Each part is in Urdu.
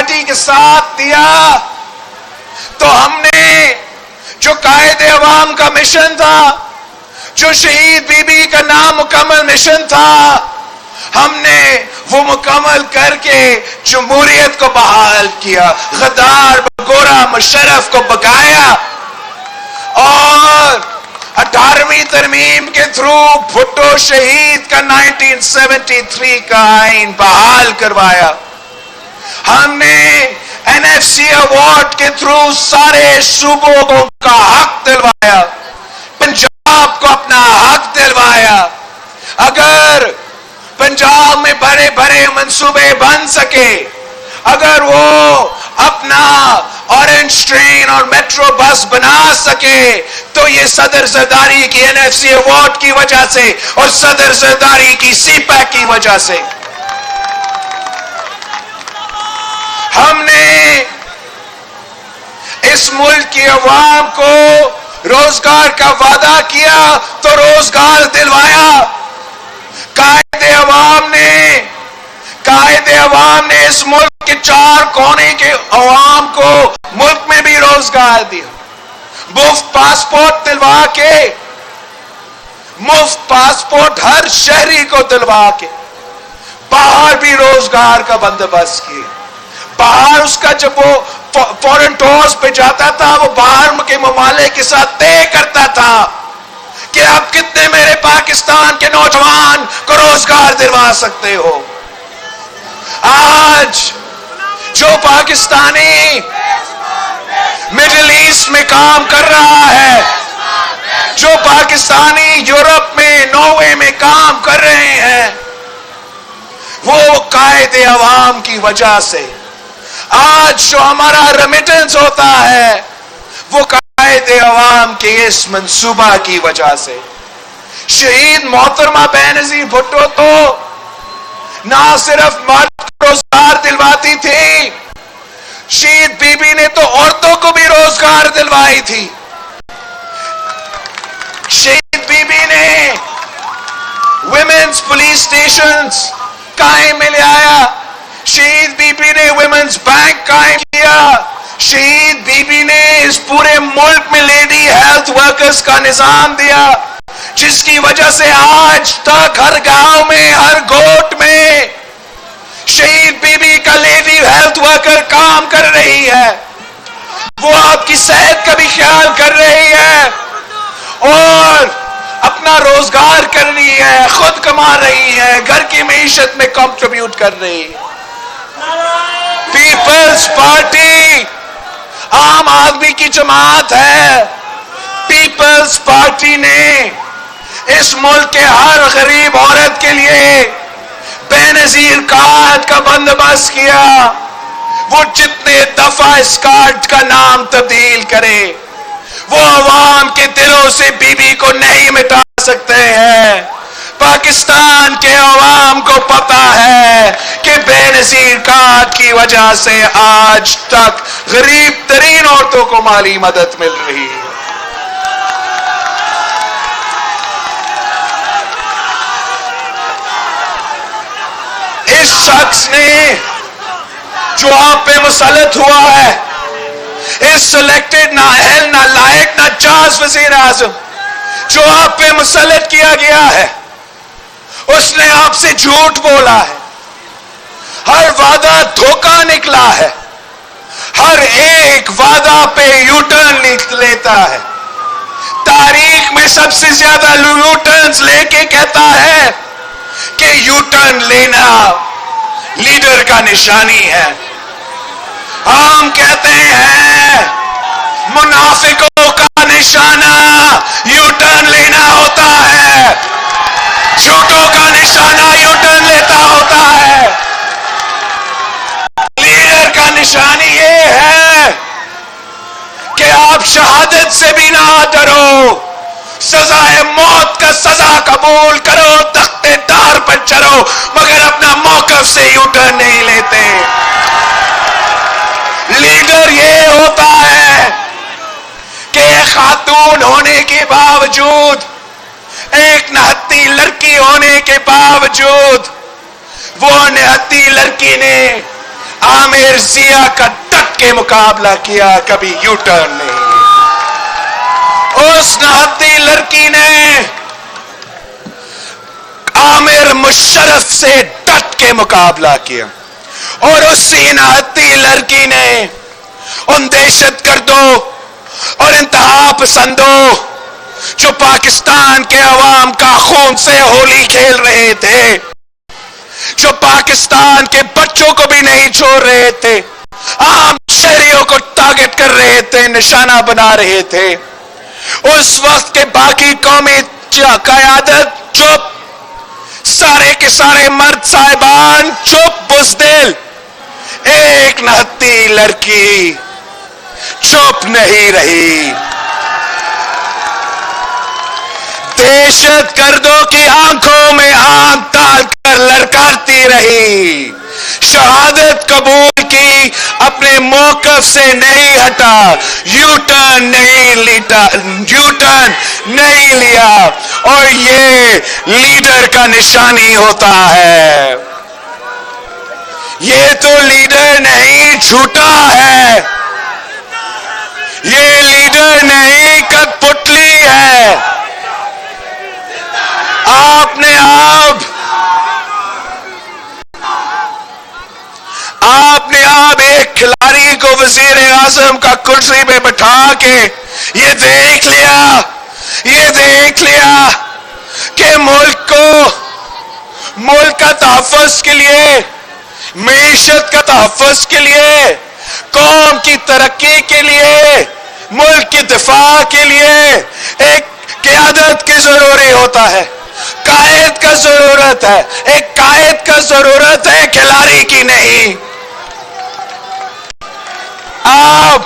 پارٹی کے ساتھ دیا تو ہم نے جو قائد عوام کا مشن تھا، جو شہید بی بی کا نامکمل مشن تھا، ہم نے وہ مکمل کر کے جمہوریت کو بحال کیا، غدار گورا مشرف کو بگایا اور 18ویں ترمیم کے تھرو بھٹو شہید کا 1973 کا آئین بحال کروایا۔ ہم نے این ایف سی ایوارڈ کے تھرو سارے صوبوں کا حق دلوایا، پنجاب کو اپنا حق دلوایا۔ اگر پنجاب میں بڑے بڑے منصوبے بن سکے، اگر وہ اپنا اورنج ٹرین اور میٹرو بس بنا سکے تو یہ صدر زرداری کی این ایف سی ایوارڈ کی وجہ سے اور صدر زرداری کی سی پیک کی وجہ سے۔ ہم نے اس ملک کی عوام کو روزگار کا وعدہ کیا تو روزگار دلوایا۔ قائد عوام نے اس ملک کے 4 کونے کے عوام کو ملک میں بھی روزگار دیا، مفت پاسپورٹ دلوا کے، مفت پاسپورٹ ہر شہری کو دلوا کے، باہر بھی روزگار کا بندوبست کیا۔ باہر اس کا جب وہ فورن ٹورز پہ جاتا تھا، وہ باہر کے ممالک کے ساتھ طے کرتا تھا کہ آپ کتنے میرے پاکستان کے نوجوان کو روزگار دلوا سکتے ہو۔ آج جو پاکستانی مڈل ایسٹ میں کام کر رہا ہے، جو پاکستانی یورپ میں، نوے میں کام کر رہے ہیں، وہ قائد عوام کی وجہ سے۔ آج جو ہمارا ریمیٹنس ہوتا ہے وہ قائد عوام کے اس منصوبہ کی وجہ سے۔ شہید محترمہ بینظیر بھٹو تو نہ صرف مرد کو روزگار دلواتی تھی، شہید بی بی نے تو عورتوں کو بھی روزگار دلوائی تھی۔ شہید بی بی نے ویمنز پولیس سٹیشنز قائم میں لے آیا، شہید بی بی نے ویمنز بینک قائم کیا، شہید بی بی نے اس پورے ملک میں لیڈی ہیلتھ ورکرز کا نظام دیا، جس کی وجہ سے آج تک ہر گاؤں میں، ہر گوٹ میں شہید بی بی کا لیڈی ہیلتھ ورکر کام کر رہی ہے۔ وہ آپ کی صحت کا بھی خیال کر رہی ہے اور اپنا روزگار کر رہی ہے، خود کما رہی ہے، گھر کی معیشت میں کنٹریبیوٹ کر رہی ہے۔ پیپلز پارٹی عام آدمی کی جماعت ہے۔ پیپلز پارٹی نے اس ملک کے ہر غریب عورت کے لیے بے نظیر کارڈ کا بندوبست کیا۔ وہ جتنے دفعہ اس کارڈ کا نام تبدیل کرے، وہ عوام کے دلوں سے بی بی کو نہیں مٹا سکتے ہیں۔ پاکستان کے عوام کو پتا ہے کہ بے نظیر کارڈ کی وجہ سے آج تک غریب ترین عورتوں کو مالی مدد مل رہی ہے۔ اس شخص نے جو آپ پہ مسلط ہوا ہے، اس سلیکٹڈ نہ اہل نہ لائق نہ جاز وزیر اعظم جو آپ پہ مسلط کیا گیا ہے، اس نے آپ سے جھوٹ بولا ہے، ہر وعدہ دھوکہ نکلا ہے، ہر ایک وعدہ پہ یو ٹرن لیتا ہے، تاریخ میں سب سے زیادہ یو ٹرنز لے کے کہتا ہے کہ یو ٹرن لینا لیڈر کا نشانی ہے۔ ہم کہتے ہیں منافقوں کا نشانہ یو ٹرن لینا ہوتا ہے، جھوٹوں کا نشانہ یو ٹرن لیتا ہوتا ہے۔ لیڈر کا نشانی یہ ہے کہ آپ شہادت سے بھی نہ ڈرو، سزائے موت کا سزا قبول کرو، تخت دار پر چڑھو، مگر اپنا موقف سے یو ٹرن نہیں لیتے۔ لیڈر یہ ہوتا ہے کہ خاتون ہونے کے باوجود، ایک نہتی لڑکی ہونے کے باوجود، وہ نہتی لڑکی نے عامر ضیا کا ڈٹ کے مقابلہ کیا، کبھی یو ٹرن نہیں. اس نہتی لڑکی نے عامر مشرف سے ڈٹ کے مقابلہ کیا، اور اسی نہتی لڑکی نے ان دہشت گردوں اور انتہا پسندوں جو پاکستان کے عوام کا خون سے ہولی کھیل رہے تھے، جو پاکستان کے بچوں کو بھی نہیں چھوڑ رہے تھے، عام شہریوں کو ٹارگٹ کر رہے تھے، نشانہ بنا رہے تھے، اس وقت کے باقی قومی قیادت چپ، سارے کے سارے مرد صاحبان چپ بزدل. ایک نہتی لڑکی چپ نہیں رہی. دہشت گردوں کی آنکھوں میں آنکھ ڈال کر لڑکاتی رہی، شہادت قبول کی، اپنے موقف سے نہیں ہٹا، یو ٹرن نہیں لیا. اور یہ لیڈر کا نشانی ہوتا ہے. یہ تو لیڈر نہیں، جھوٹا ہے. یہ لیڈر نہیں، کٹ پتلی ہے. آپ نے ایک کھلاڑی کو وزیر اعظم کا کرسی پہ بٹھا کے یہ دیکھ لیا کہ ملک کا تحفظ کے لیے، معیشت کا تحفظ کے لیے، قوم کی ترقی کے لیے، ملک کی دفاع کے لیے ایک قیادت کی ضروری ہوتا ہے، قائد کا ضرورت ہے. ایک قائد کا ضرورت ہے، کھلاڑی کی نہیں. آپ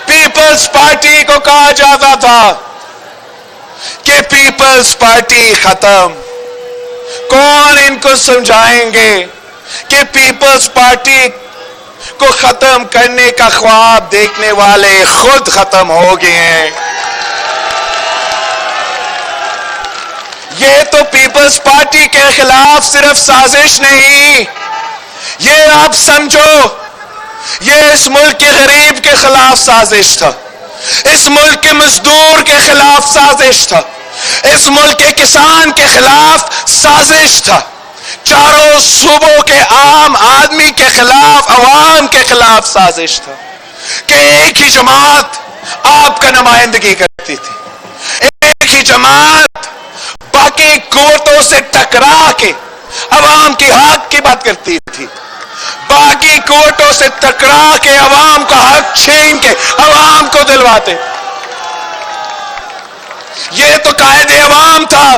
پیپلز پارٹی کو کہا جاتا تھا کہ پیپلز پارٹی ختم. کون ان کو سمجھائیں گے کہ پیپلز پارٹی کو ختم کرنے کا خواب دیکھنے والے خود ختم ہو گئے ہیں. یہ تو پیپلز پارٹی کے خلاف صرف سازش نہیں، یہ آپ سمجھو، یہ اس ملک کے غریب کے خلاف سازش تھا، اس ملک کے مزدور کے خلاف سازش تھا، اس ملک کے کسان کے خلاف سازش تھا، چاروں صوبوں کے عام آدمی کے خلاف، عوام کے خلاف سازش تھا کہ ایک ہی جماعت آپ کا نمائندگی کرتی تھی. ایک ہی جماعت باقی قوتوں سے ٹکرا کے عوام کی حق کی بات کرتی تھی، باقی قوتوں سے ٹکرا کے عوام کا حق چھین کے عوام کو دلواتے. یہ تو قائد عوام تھا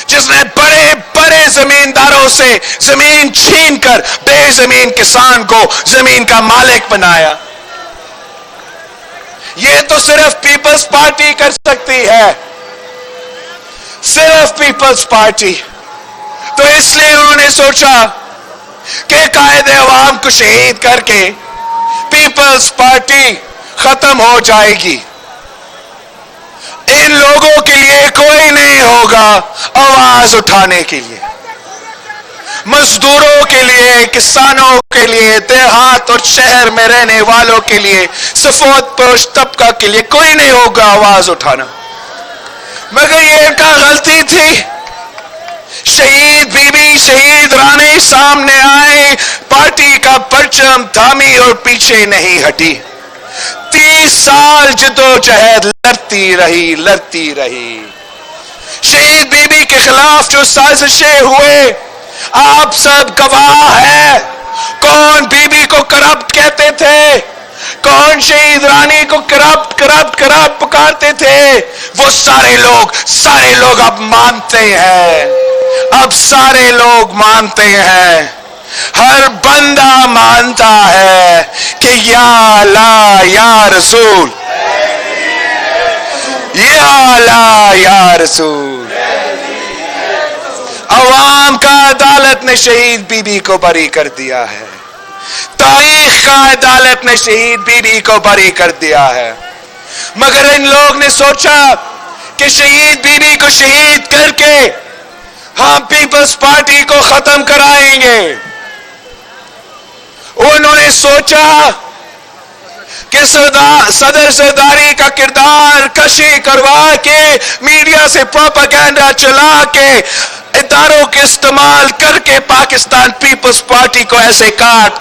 جس نے بڑے بڑے زمینداروں سے زمین چھین کر بے زمین کسان کو زمین کا مالک بنایا. یہ تو صرف پیپلز پارٹی کر سکتی ہے، صرف پیپلز پارٹی. تو اس لیے انہوں نے سوچا کہ قائد عوام کو شہید کر کے پیپلز پارٹی ختم ہو جائے گی. ان لوگوں کے لیے کوئی نہیں ہوگا آواز اٹھانے کے لیے، مزدوروں کے لیے، کسانوں کے لیے، دیہات اور شہر میں رہنے والوں کے لیے، سفید پوش طبقہ کے لیے کوئی نہیں ہوگا آواز اٹھانا. مگر یہ ان کا غلطی تھی. شہید بی بی، شہید رانی سامنے آئے، پارٹی کا پرچم تھامی اور پیچھے نہیں ہٹی. 30 سال جدوجہد لڑتی رہی. شہید بی بی کے خلاف جو سازشیں ہوئے آپ سب گواہ ہیں. کون بی بی کو کرپٹ کہتے تھے، کون شہید رانی کو کرپٹ پکارتے تھے، وہ سارے لوگ اب مانتے ہیں. اب سارے لوگ مانتے ہیں، ہر بندہ مانتا ہے کہ یا اللہ یا رسول، یا اللہ یا رسول. عوام کا عدالت نے شہید بی بی کو بری کر دیا ہے، تاریخ کا عدالت نے شہید بی بی کو بری کر دیا ہے. مگر ان لوگ نے سوچا کہ شہید بی بی کو شہید کر کے ہم پیپلز پارٹی کو ختم کرائیں گے. انہوں نے سوچا کہ صدر زرداری کا کردار کشی کروا کے میڈیا سے پروپیگنڈا چلا کے اداروں کے استعمال کر کے پاکستان پیپلز پارٹی کو ایسے کاٹ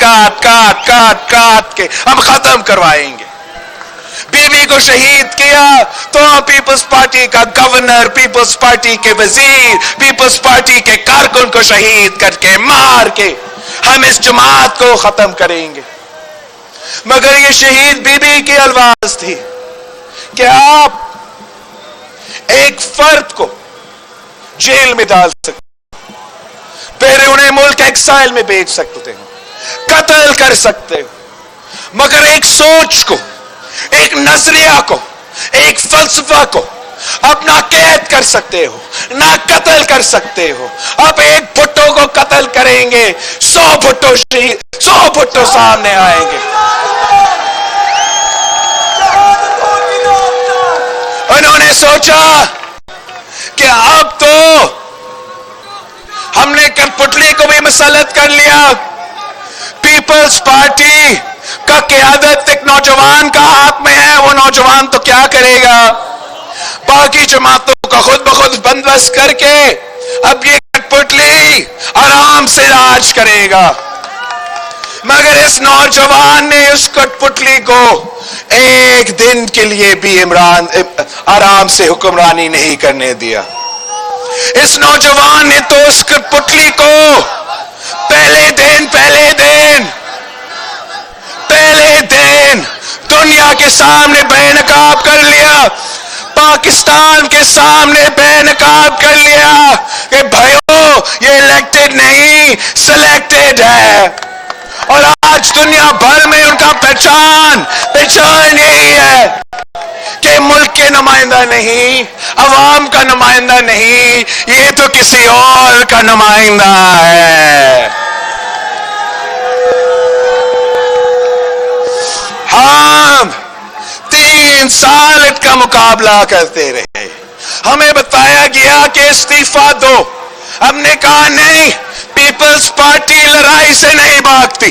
کے ہم ختم کروائیں گے. بیوی کو شہید کیا تو پیپلز پارٹی کا گورنر، پیپلز پارٹی کے وزیر، پیپلز پارٹی کے کارکن کو شہید کر کے مار کے ہم اس جماعت کو ختم کریں گے. مگر یہ شہید بی بی کی الفاظ تھی کہ آپ ایک فرد کو جیل میں ڈال سکتے، پھر انہیں ملک ایکسائل میں بھیج سکتے ہیں، قتل کر سکتے ہو، مگر ایک سوچ کو، ایک نظریہ کو، ایک فلسفہ کو اپنا قید کر سکتے ہو، نہ قتل کر سکتے ہو. اب ایک بھٹو کو قتل کریں گے، 100 بھٹو سامنے آئیں گے. انہوں نے سوچا کہ اب تو ہم نے کٹپٹلی کو بھی مسلط کر لیا، پیپلز پارٹی کا قیادت ایک نوجوان کا ہاتھ میں ہے، وہ نوجوان تو کیا کرے گا، باقی جماعتوں کا خود بخود بندوبست کر کے اب یہ کٹپٹلی آرام سے راج کرے گا. مگر اس نوجوان نے اس کٹپٹلی کو ایک دن کے لیے بھی عمران آرام سے حکمرانی نہیں کرنے دیا. اس نوجوان نے تو اس کٹپٹلی کو پہلے دن دنیا کے سامنے بے نقاب کر لیا، پاکستان کے سامنے بے نقاب کر لیا کہ بھائیو یہ الیکٹڈ نہیں سلیکٹڈ ہے. اور آج دنیا بھر میں ان کا پہچان یہی ہے کہ ملک کے نمائندہ نہیں، عوام کا نمائندہ نہیں، یہ تو کسی اور کا نمائندہ ہے. ہم 3 سال کا مقابلہ کرتے رہے، ہمیں بتایا گیا کہ استعفیٰ دو، ہم نے کہا نہیں، پیپلز پارٹی لڑائی سے نہیں بھاگتی.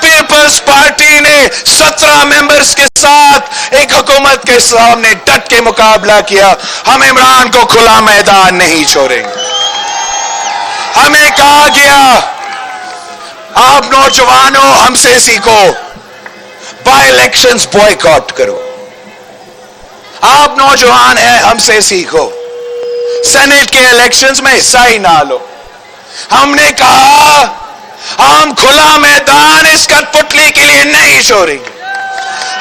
پیپلز پارٹی نے 17 ممبرز کے ساتھ ایک حکومت کے سامنے ڈٹ کے مقابلہ کیا. ہم عمران کو کھلا میدان نہیں چھوڑیں گے. ہمیں کہا گیا آپ نوجوانوں ہم سے سیکھو، بائی الیکشنز بوائیکاٹ کرو. آپ نوجوان ہیں، ہم سے سیکھو، سینٹ کے الیکشنز میں حصہ ہی نہ لو. ہم نے کہا ہم کھلا میدان اس کٹپٹلی کے لیے نہیں چھوڑیں گے.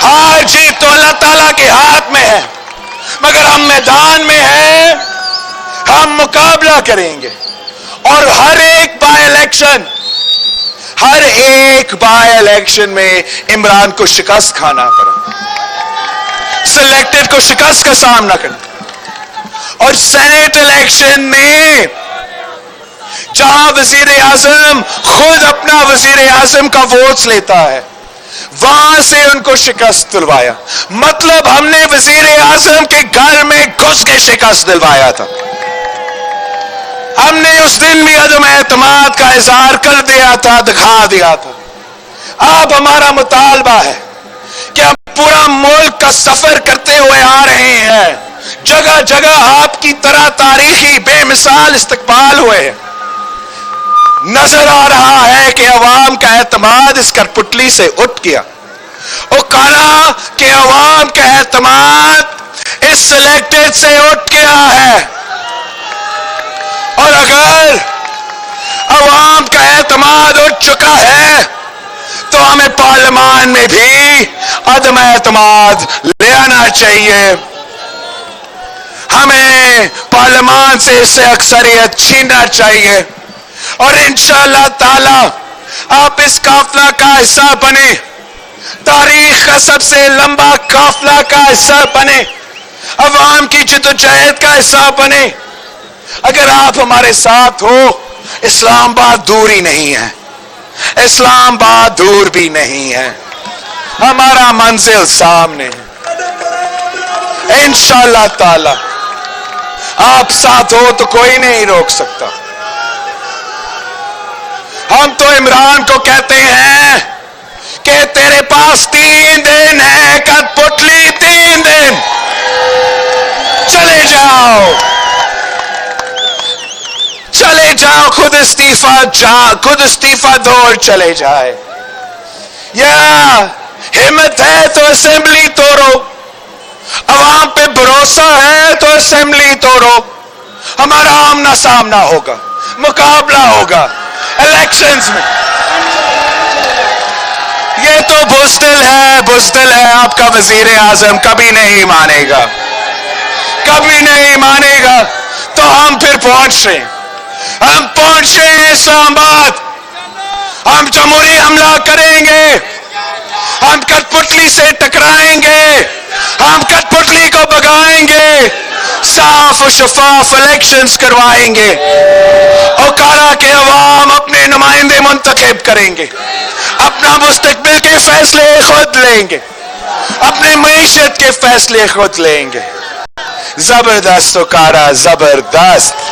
ہار جیت تو اللہ تعالیٰ کے ہاتھ میں ہے، مگر ہم میدان میں ہیں، ہم مقابلہ کریں گے. اور ہر ایک بائی الیکشن میں عمران کو شکست کھانا پڑا، سلیکٹڈ کو شکست کا سامنا کرنا. اور سینٹ الیکشن میں جہاں وزیر اعظم خود اپنا وزیر اعظم کا ووٹس لیتا ہے، وہاں سے ان کو شکست دلوایا. مطلب ہم نے وزیر اعظم کے گھر میں گھس کے شکست دلوایا تھا. ہم نے اس دن بھی عدم اعتماد کا اظہار کر دیا تھا، دکھا دیا تھا. اب ہمارا مطالبہ ہے کہ ہم پورا ملک کا سفر کرتے ہوئے آ رہے ہیں، جگہ جگہ آپ کی طرح تاریخی بے مثال استقبال ہوئے ہیں. نظر آ رہا ہے کہ عوام کا اعتماد اس کٹپٹلی سے اٹھ گیا. وہ کہا کہ عوام کا اعتماد اس سلیکٹڈ سے اٹھ گیا ہے، اور اگر عوام کا اعتماد اٹھ چکا ہے تو ہمیں پارلیمان میں بھی عدم اعتماد لے آنا چاہیے. ہمیں پارلیمان سے اس سے اکثریت چھیننا چاہیے. اور انشاءاللہ تعالی آپ اس قافلہ کا حصہ بنے، تاریخ کا سب سے لمبا قافلہ کا حصہ بنے، عوام کی جدوجہد کا حصہ بنے. اگر آپ ہمارے ساتھ ہو، اسلام آباد دور ہی نہیں ہے، اسلام آباد دور بھی نہیں ہے، ہمارا منزل سامنے ہے. انشاءاللہ تعالی آپ ساتھ ہو تو کوئی نہیں روک سکتا. ہم تو عمران کو کہتے ہیں کہ تیرے پاس 3 دن ہے، کٹ پٹلی 3 دن، چلے جاؤ چلے جاؤ، خود استعفیٰ دو اور چلے جائے. یا ہمت ہے تو اسمبلی توڑو، عوام پہ بھروسہ ہے تو اسمبلی توڑو، ہمارا آمنا سامنا ہوگا، مقابلہ ہوگا الیکشنز میں. یہ تو بزدل ہے آپ کا وزیر اعظم، کبھی نہیں مانے گا، کبھی نہیں مانے گا. تو ہم پھر پہنچ رہے ہیں، ہم پہنچ رہے ہیں اسلام آباد، ہم جمہوری حملہ کریں گے، ہم کٹ پتلی سے ٹکرائیں گے، ہم کٹ پتلی کو بگائیں گے، صاف و شفاف الیکشنز کروائیں گے، اوکارا کے عوام اپنے نمائندے منتخب کریں گے، اپنا مستقبل کے فیصلے خود لیں گے، اپنے معیشت کے فیصلے خود لیں گے. زبردست اوکارا، زبردست.